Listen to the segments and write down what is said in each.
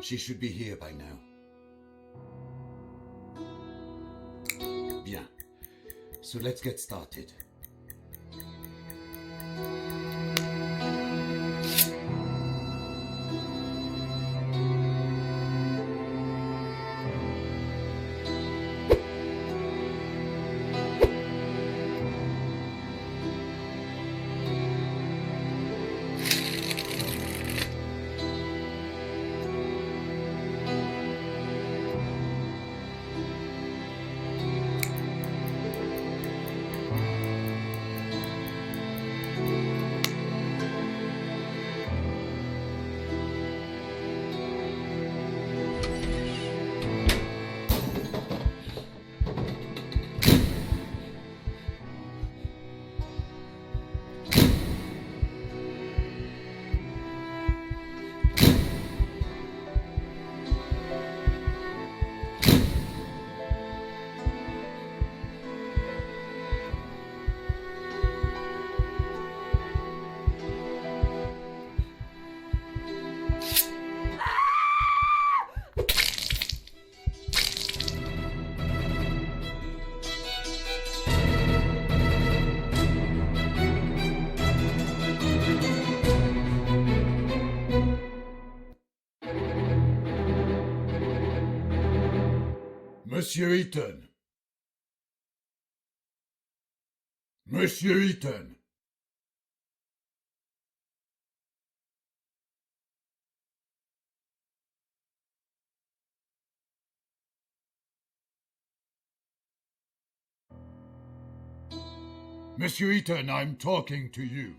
She should be here by now. Bien. So let's get started. Monsieur Eaton! Monsieur Eaton! Monsieur Eaton, I'm talking to you.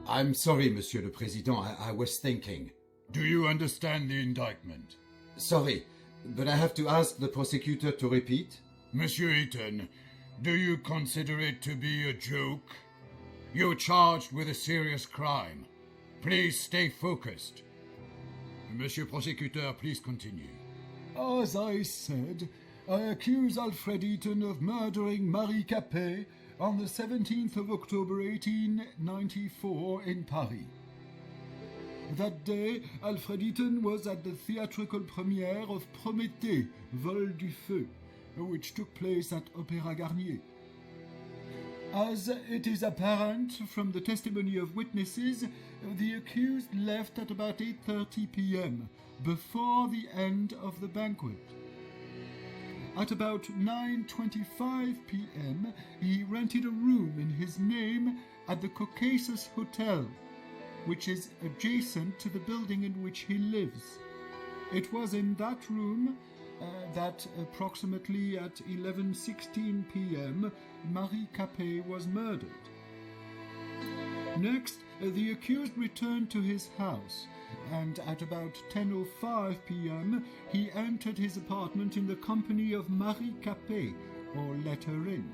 I'm sorry, Monsieur le Président, I was thinking. Do you understand the indictment? Sorry, but I have to ask the prosecutor to repeat. Monsieur Eaton, do you consider it to be a joke? You're charged with a serious crime. Please stay focused. Monsieur Prosecutor, please continue. As I said, I accuse Alfred Eaton of murdering Marie Capet on the 17th of October 1894 in Paris. That day, Alfred Eaton was at the theatrical premiere of Prométhée, Vol du Feu, which took place at Opéra Garnier. As it is apparent from the testimony of witnesses, the accused left at about 8:30 p.m., before the end of the banquet. At about 9:25 p.m., he rented a room in his name at the Caucasus Hotel, which is adjacent to the building in which he lives. It was in that room that approximately at 11:16 p.m. Marie Capet was murdered. Next, the accused returned to his house, and at about 10:05 p.m. he entered his apartment in the company of Marie Capet, or let her in.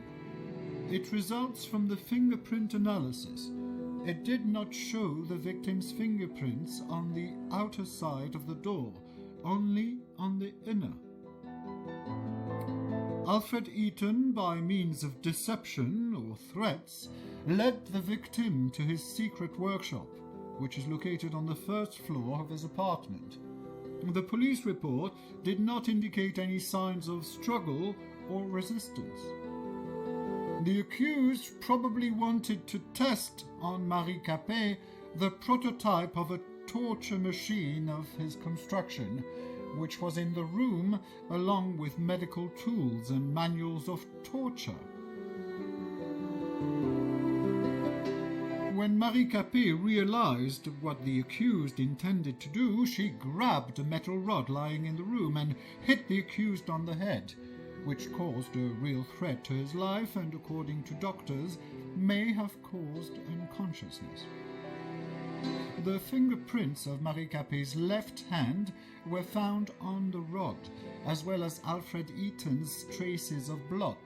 It results from the fingerprint analysis. It did not show the victim's fingerprints on the outer side of the door, only on the inner. Alfred Eaton, by means of deception or threats, led the victim to his secret workshop, which is located on the first floor of his apartment. The police report did not indicate any signs of struggle or resistance. The accused probably wanted to test on Marie Capet the prototype of a torture machine of his construction, which was in the room along with medical tools and manuals of torture. When Marie Capet realized what the accused intended to do, she grabbed a metal rod lying in the room and hit the accused on the head, which caused a real threat to his life and, according to doctors, may have caused unconsciousness. The fingerprints of Marie Capet's left hand were found on the rod, as well as Alfred Eaton's traces of blood.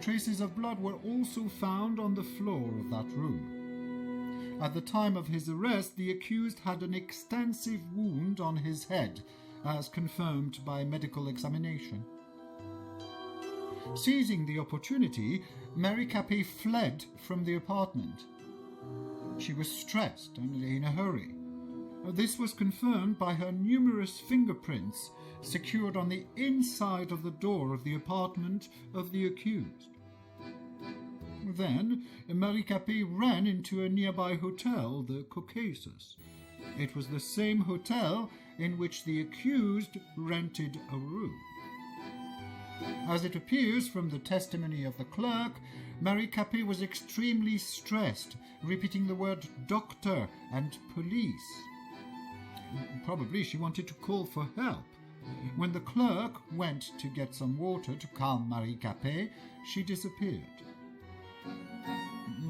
Traces of blood were also found on the floor of that room. At the time of his arrest, the accused had an extensive wound on his head, as confirmed by medical examination. Seizing the opportunity, Marie Capet fled from the apartment. She was stressed and in a hurry. This was confirmed by her numerous fingerprints secured on the inside of the door of the apartment of the accused. Then, Marie Capet ran into a nearby hotel, the Caucasus. It was the same hotel in which the accused rented a room. As it appears from the testimony of the clerk, Marie Capet was extremely stressed, repeating the word doctor and police. Probably she wanted to call for help. When the clerk went to get some water to calm Marie Capet, she disappeared.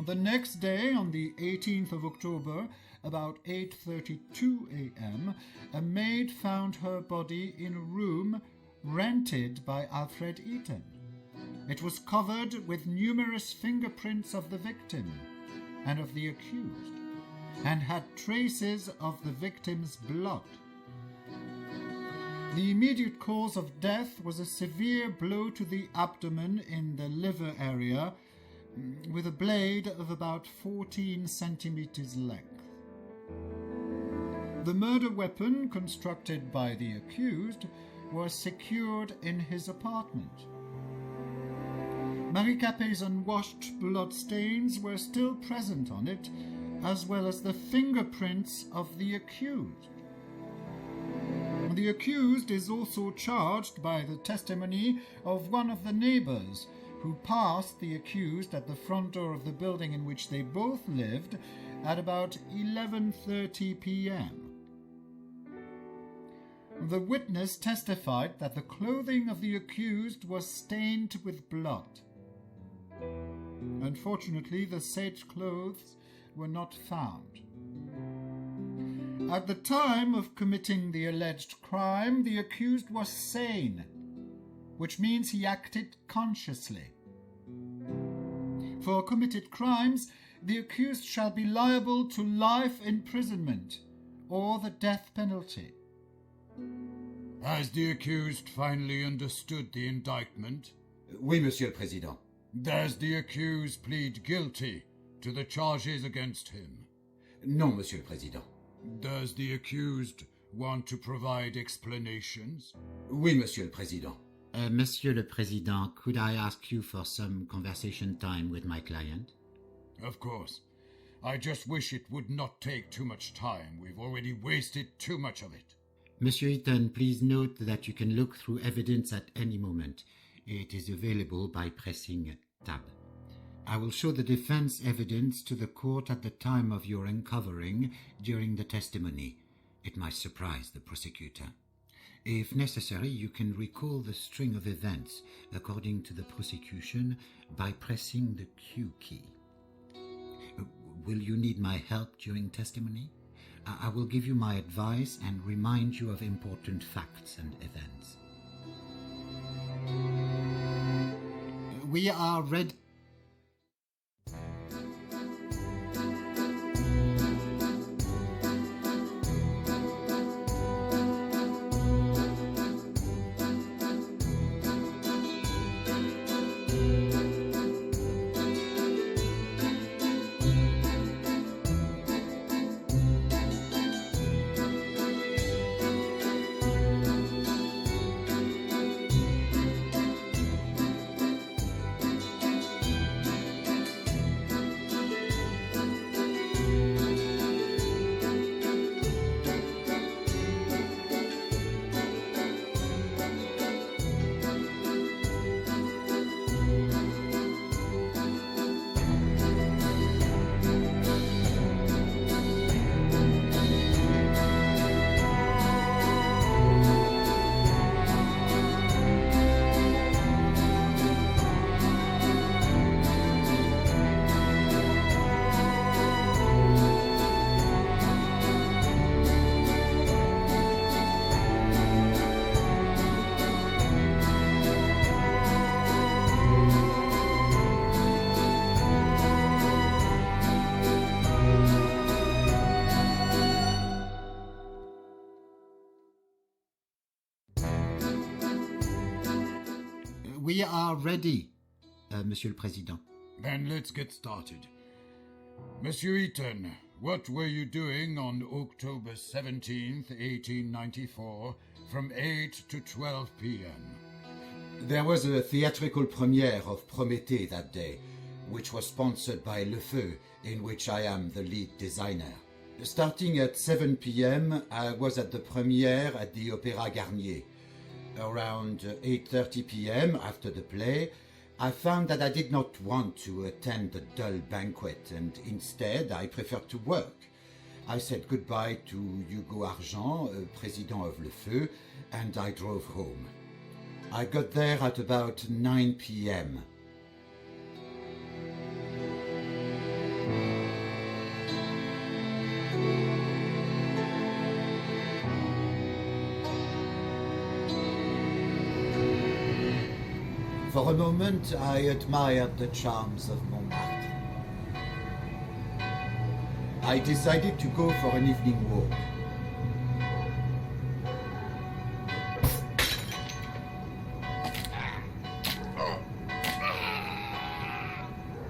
The next day, on the 18th of October, about 8:32 a.m., a maid found her body in a room rented by Alfred Eaton. It was covered with numerous fingerprints of the victim and of the accused, and had traces of the victim's blood. The immediate cause of death was a severe blow to the abdomen in the liver area, with a blade of about 14 centimeters length. The murder weapon, constructed by the accused, was secured in his apartment. Marie Capet's unwashed blood stains were still present on it, as well as the fingerprints of the accused. The accused is also charged by the testimony of one of the neighbors, who passed the accused at the front door of the building in which they both lived at about 11:30 p.m. The witness testified that the clothing of the accused was stained with blood. Unfortunately, the said clothes were not found. At the time of committing the alleged crime, the accused was sane, which means he acted consciously. For committed crimes, the accused shall be liable to life imprisonment or the death penalty. Has the accused finally understood the indictment? Oui, Monsieur le Président. Does the accused plead guilty to the charges against him? Non, Monsieur le Président. Does the accused want to provide explanations? Oui, Monsieur le Président. Monsieur le Président, could I ask you for some conversation time with my client? Of course. I just wish it would not take too much time. We've already wasted too much of it. Monsieur Eaton, please note that you can look through evidence at any moment. It is available by pressing tab. I will show the defense evidence to the court at the time of your uncovering during the testimony. It might surprise the prosecutor. If necessary, you can recall the string of events according to the prosecution by pressing the Q key. Will you need my help during testimony? I will give you my advice and remind you of important facts and events. We are ready. We are ready, Monsieur le Président. Then let's get started. Monsieur Eaton, What were you doing on October 17th, 1894, from 8 to 12 p.m.? There was a theatrical premiere of Prométhée that day, which was sponsored by Le Feu, in which I am the lead designer. Starting at 7 p.m., I was at the premiere at the Opéra Garnier. Around 8:30 p.m., after the play, I found that I did not want to attend the dull banquet, and instead I preferred to work. I said goodbye to Hugo Argent, president of Le Feu, and I drove home. I got there at about 9 p.m. For a moment, I admired the charms of Montmartre. I decided to go for an evening walk.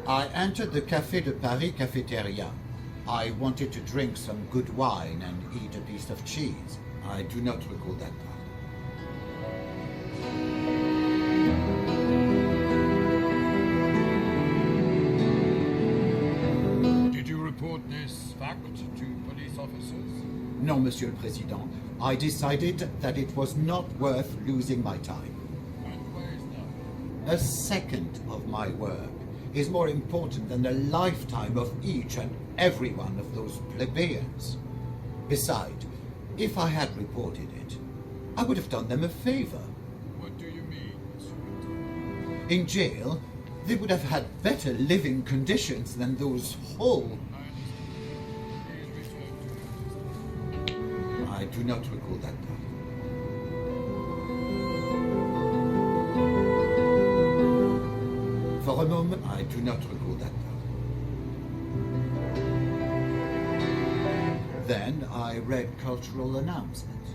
I entered the Café de Paris cafeteria. I wanted to drink some good wine and eat a piece of cheese. I do not recall that part. This fact to police officers? No, Monsieur le Président. I decided that it was not worth losing my time. And where is that? A second of my work is more important than a lifetime of each and every one of those plebeians. Besides, if I had reported it, I would have done them a favor. What do you mean, Monsieur? In jail, they would have had better living conditions than those whole... I do not recall that part. For a moment, I do not recall that part. Then I read cultural announcements.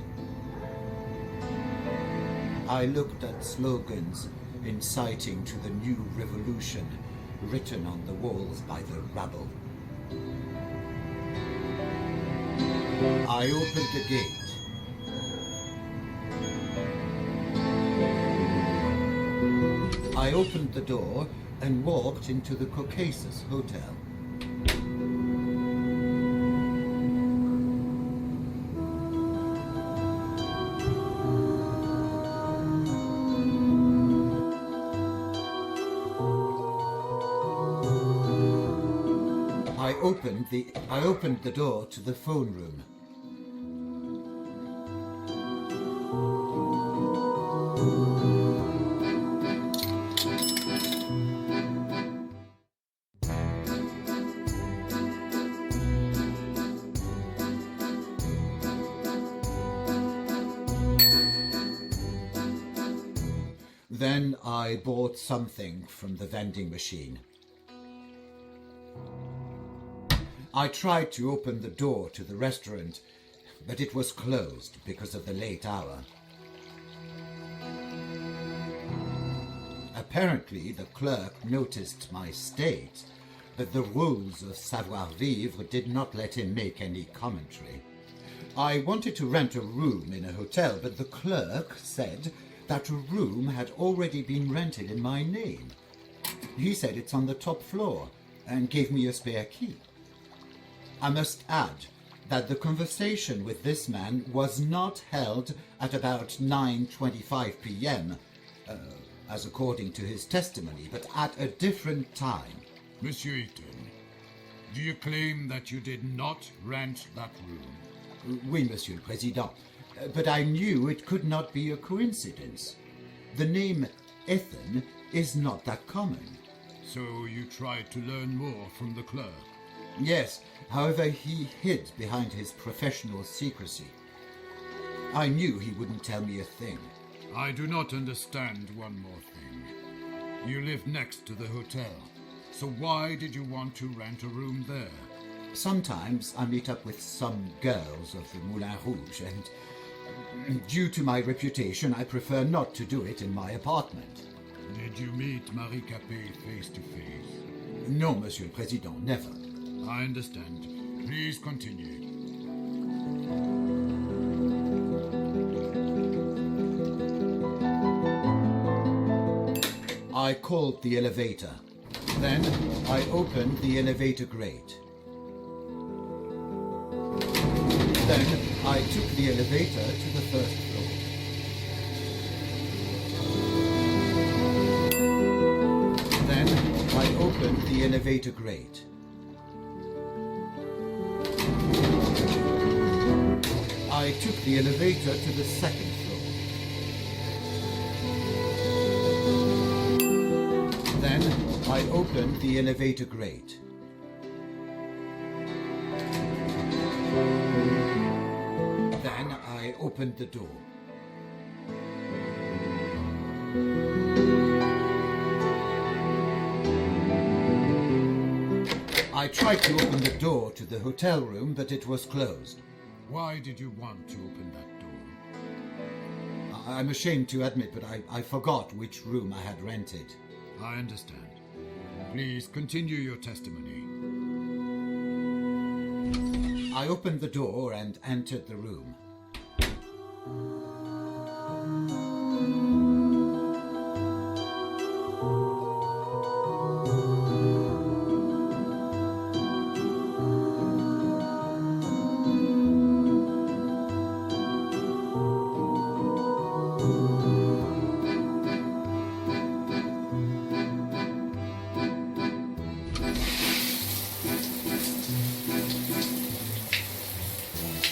I looked at slogans inciting to the new revolution written on the walls by the rabble. I opened the gate. I opened the door and walked into the Caucasus Hotel. I opened the door to the phone room. Then I bought something from the vending machine. I tried to open the door to the restaurant, but it was closed because of the late hour. Apparently, the clerk noticed my state, but the rules of savoir-vivre did not let him make any commentary. I wanted to rent a room in a hotel, but the clerk said that a room had already been rented in my name. He said it's on the top floor and gave me a spare key. I must add that the conversation with this man was not held at about 9:25 p.m., as according to his testimony, but at a different time. Monsieur Eaton, do you claim that you did not rent that room? Oui, Monsieur le Président, but I knew it could not be a coincidence. The name Ethan is not that common. So you tried to learn more from the clerk? Yes, however, he hid behind his professional secrecy. I knew he wouldn't tell me a thing. I do not understand one more thing. You live next to the hotel, so why did you want to rent a room there? Sometimes I meet up with some girls of the Moulin Rouge, and due to my reputation, I prefer not to do it in my apartment. Did you meet Marie Capet face to face? No, Monsieur le Président, never. I understand. Please continue. I called the elevator. Then I opened the elevator grate. Then I took the elevator to the first floor. Then I opened the elevator grate. I took the elevator to the second floor. Then I opened the elevator grate. Then I opened the door. I tried to open the door to the hotel room, but it was closed. Why did you want to open that door? I'm ashamed to admit, but I forgot which room I had rented. I understand. Please continue your testimony. I opened the door and entered the room.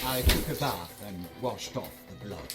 I took a bath and washed off the blood.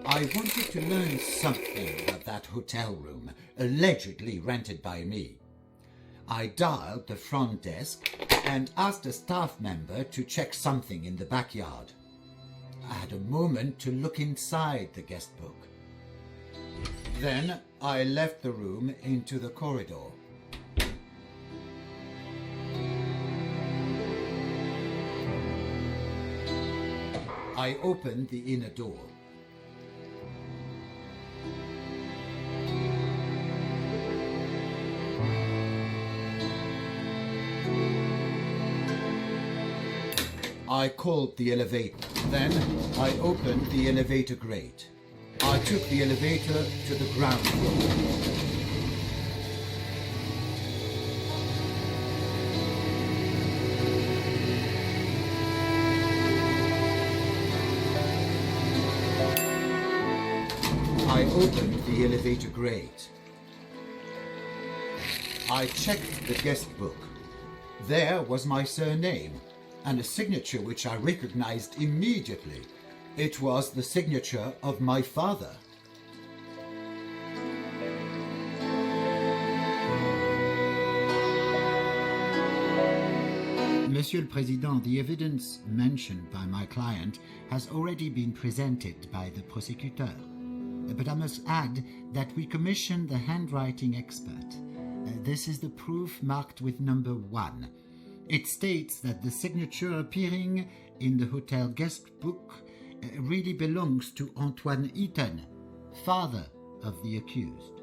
I wanted to learn something about that hotel room, allegedly rented by me. I dialed the front desk and asked a staff member to check something in the backyard. I had a moment to look inside the guest book. Then I left the room into the corridor. I opened the inner door. I called the elevator. Then I opened the elevator grate. I took the elevator to the ground floor. I opened the elevator grate. I checked the guest book. There was my surname and a signature which I recognized immediately. It was the signature of my father. Monsieur le Président, the evidence mentioned by my client has already been presented by the prosecutor. But I must add that we commissioned the handwriting expert. This is the proof marked with number 1. It states that the signature appearing in the hotel guest book really belongs to Antoine Eaton, father of the accused.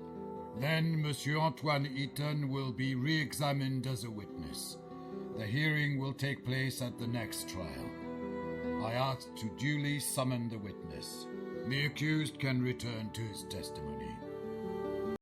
Then Monsieur Antoine Eaton will be re-examined as a witness. The hearing will take place at the next trial. I ask to duly summon the witness. The accused can return to his testimony.